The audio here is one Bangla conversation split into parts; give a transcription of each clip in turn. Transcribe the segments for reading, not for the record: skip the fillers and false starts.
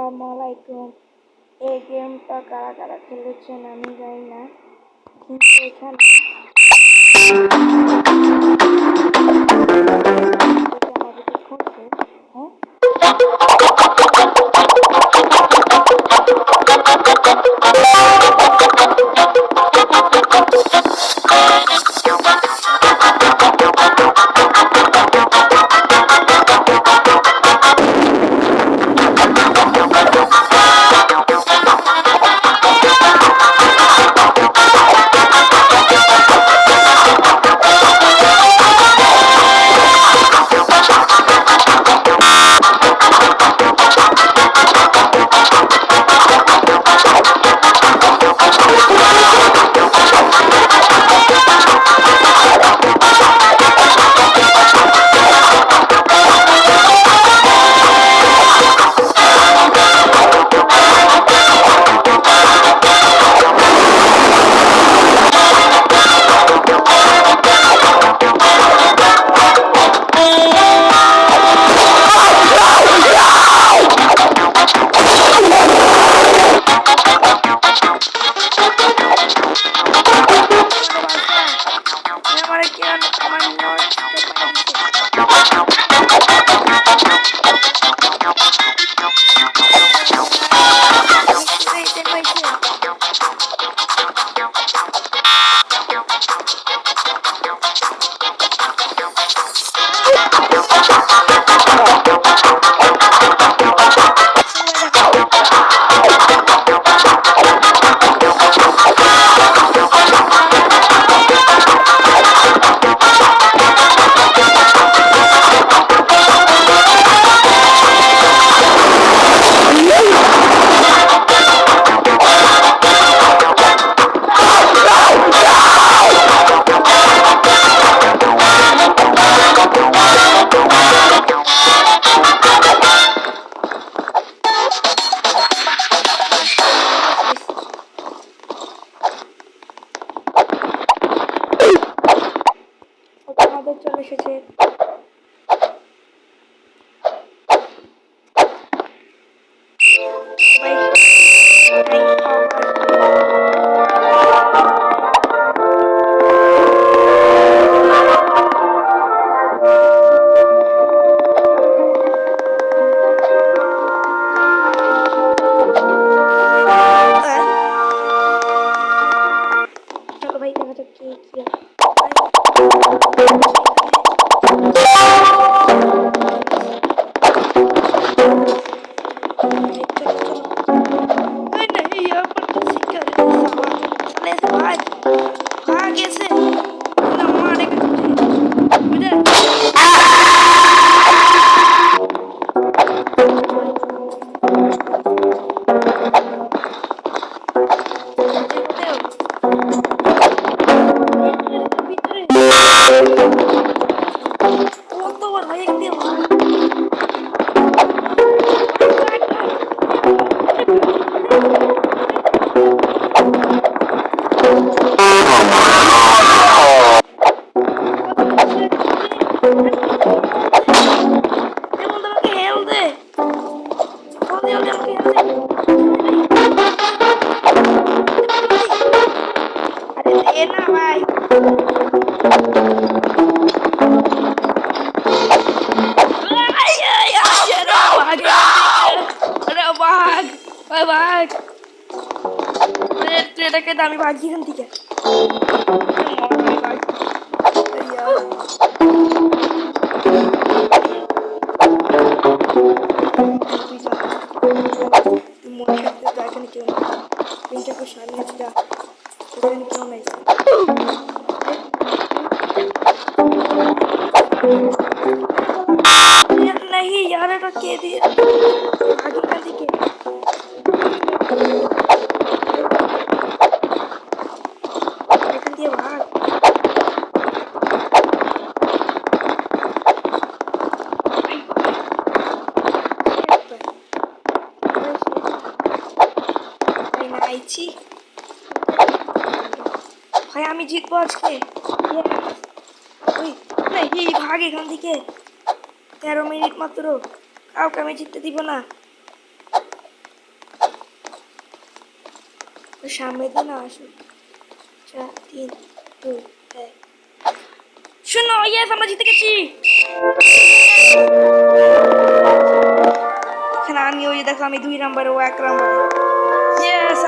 আসসালামু আলাইকুম। এই গেমটা কারা কারা খেলেছেন আমি জানি না, কিন্তু এখানে চলে এসেছে। চলো ভাই দেখা যাক কি এটাকে আমি ভাগি এখান থেকে। এখানে কেউ তিনটাকে সারিয়েছি যা, এখানে কেউ নেই। नहीं यार এটা কে দিয়ে ভাগি এখান থেকে। এখান দিয়ে ভাগ। ভাই আমি জিতবো আজকে। ভাগ এখান থেকে। 13 মিনিট মাত্র, কাউকে আমি জিততে দিব না। সামনে দিয়ে না আসুক। 4 3 2 1 শোনো, ইয়েস আমরা জিতে গেছি। এখানে আমি ওই দেখো আমি 2 নম্বরে, ও 1 নম্বরে। ইয়েস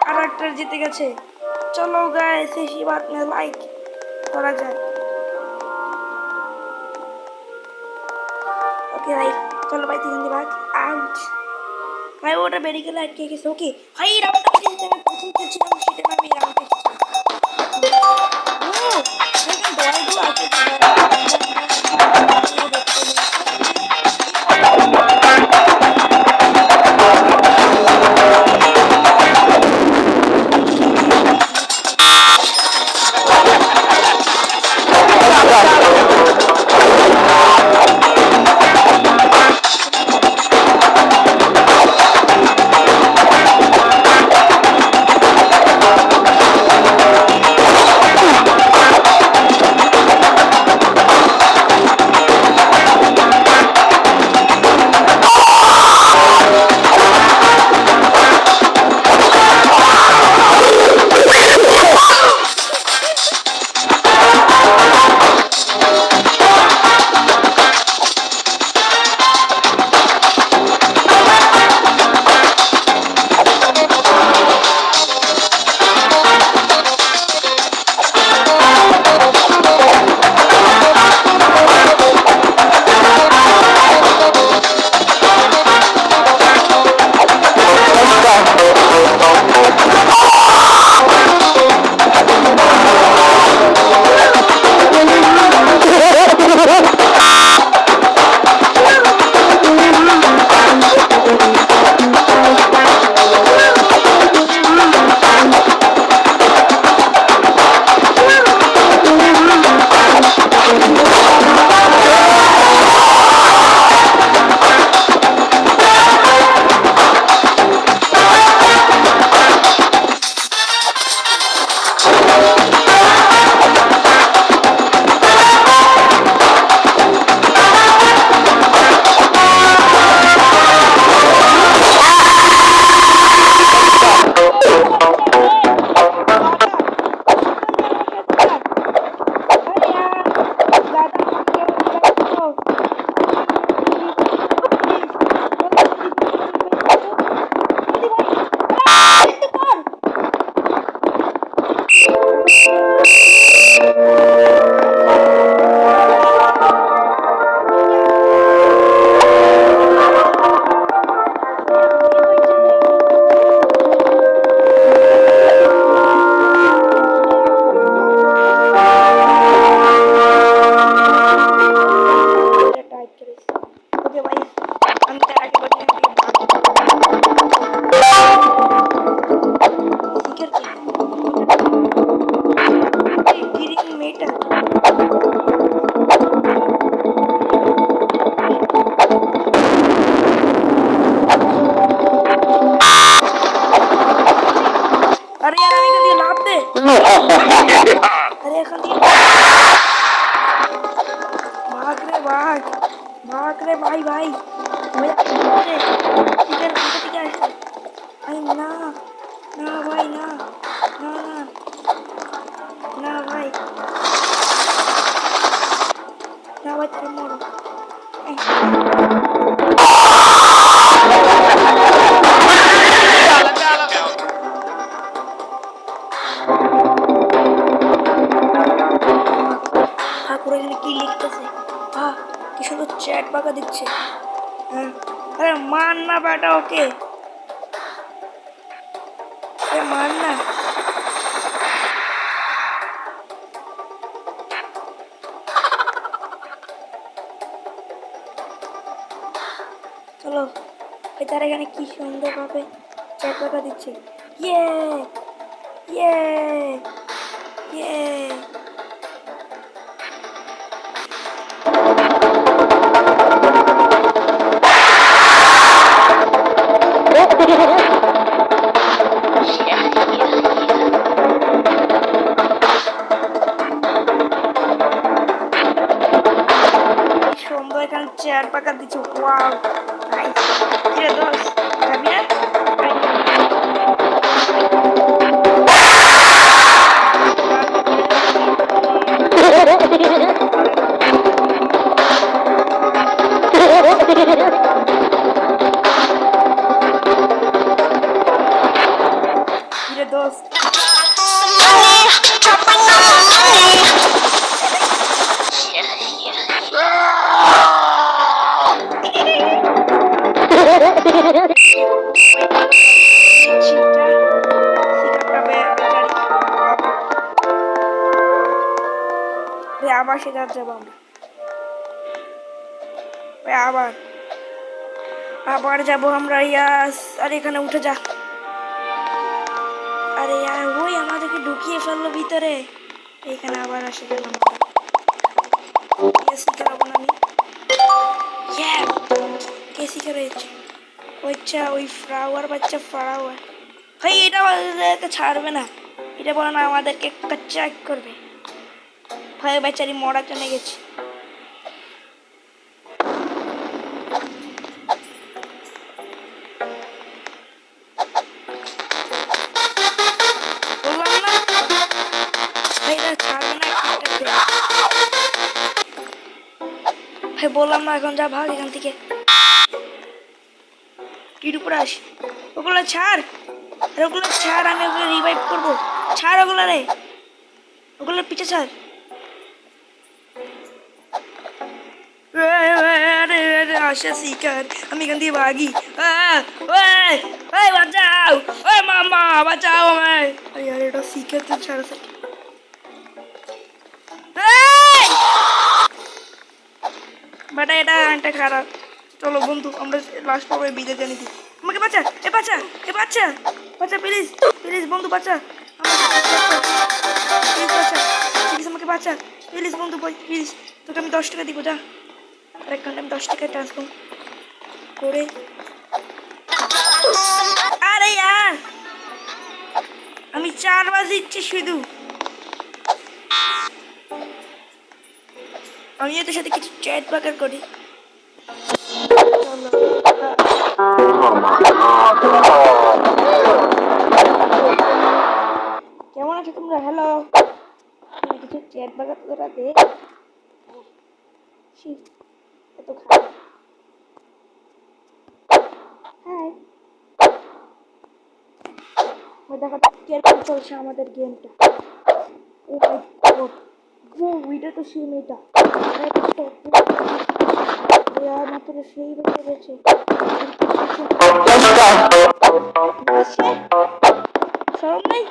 আর একটা জিতে গেছে। চলো গাইস इसी बात में लाइक করা যায়। ওকে ভাই চলো ভাই 3 ভাগ আউট। ভাই ওটা বেরিয়ে গেলে আটকে গেছে। ওকে ভাই রাউন্ডটা কিন্তু আমি প্রথম খেলছিলাম সেটা আমি রাউন্ডে ও সেখানে দয়াগুলো আছে। अरे भाग रे भाग भाग रे भाई भाई भाई ना ना भाई ना ना ना ना भाई ना भाई तेरे मोरो ঠাকুর এখানে কি লিখতেছে? কি সুন্দর চ্যাট বাঁকা দিচ্ছে। হ্যাঁ আরে মান না বেটা ওকে, মান না। চলো তার এখানে কি সুন্দর ভাবে চ্যাট বাঁকা দিচ্ছে। ইয়ে ইয়ে ইয়ে সুন্দর এখানে চেয়ার পাকা দিচ্ছে। Wow nice. কি রে দোস্ত যাবি না? আবার সে যার যাবো আমরা আবার আবার যাবো আমরা ইয়াস। আর এখানে উঠে যা। আরে यार ওই আমাদেরকে ঢুকিয়ে ফেললো ভিতরে। এখানে আবার আসে গেলাম। কেসি খাবো না আমি। কেসি খেয়েছি। ওইটা ওই ফ্লাওয়ার বাচ্চা ফ্লাওয়ার ভাই এটা আমাদেরকে ছাড়বে না। এটা বলে না আমাদেরকে চেক করবে। ভাই বেচারি মরা টেনে গেছে। ভাই বললাম না এখন যা ভাগ এখান থেকে। টির উপরে আসি। ওগুলো ছাড়। আরে ওগুলো ছাড় আমি ওগুলো রিভাইভ করবো। ছাড় ওগুলো রে। ওগুলোর পিছে ছাড়। আসা শিকার আমি এখান দিয়ে ভাগি। বাঁচাও ওই মামা বাঁচাও আমায়। আরে এটা শিকার তো ছাড়া বাটা এটা গানটা খারাপ। চলো বন্ধু আমরা লাস্ট পর্বে বিদায় জানি দিই। আমাকে বাঁচা বাঁচা বাঁচা বাঁচা প্লিজ প্লিজ বন্ধু বাঁচা প্লিজ বাঁচা প্লিজ আমাকে বাঁচা প্লিজ বন্ধু প্লিজ। তোকে আমি 10 টাকা দিব যা। আরেক ঘন্টা আমি 10 টাকায় ট্রান্সফার করে। আরে यार আমি 4 বার দিচ্ছি শুধু। আমি এদের সাথে কিছু চ্যাট বাকার করি। কেমন আছো তোমরা? হ্যালো কিছু চ্যাট বাকার তোরা দে। এত খারাপ। হাই দেখো কিরকম চলছে আমাদের গেমটা। ও মাই গড এটা তো সেই মেয়েটা মাত্র সেই বেঁচে গেছে। সরম নাই।